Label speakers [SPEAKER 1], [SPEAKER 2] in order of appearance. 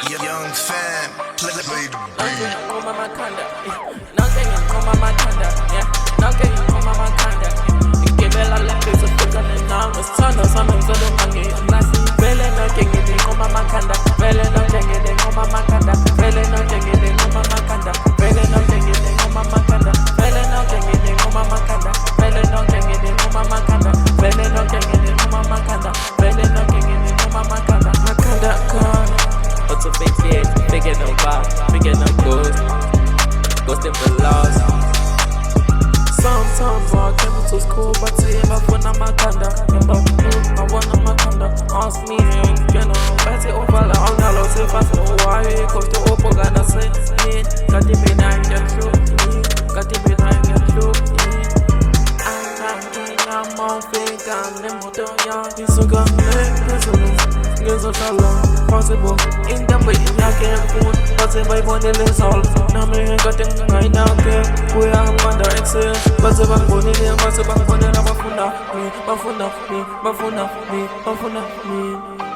[SPEAKER 1] Young fam, play the beat.
[SPEAKER 2] Ngoma makhanda, nonke ngoma makhanda, yeah. Nonke ngoma makhanda. Ngibela lapho sohlukane nawe, sithanda sami ngizolunga nginasibele nonke ngide ngoma makhanda, vele nonke ngide ngoma makhanda, vele nonke ngide ngoma makhanda, vele nonke ngide ngoma makhanda, vele nonke ngide ngoma makhanda, vele nonke ngide ngoma makhanda, vele nonke ngide ngoma makhanda, vele nonke ngide ngoma makhanda, makhanda khona. What's a big kid, bigger no bar, bigger no ghost in the lost. Sometimes I came to school, but see if I want makhanda. I want makhanda. Ask me, you know, but it over la on the loss if I know why. Cause the open gonna say, got the be nine get through, got the be nine get through. I'm on fake, I'm the motor, young. He's so gone, there's a shalom possible. In the way I can't food, but if I want to lose all, now me got them right now. We are under excel, but if I'm going in, but if I'm going to have a funda, me, bafuna, me.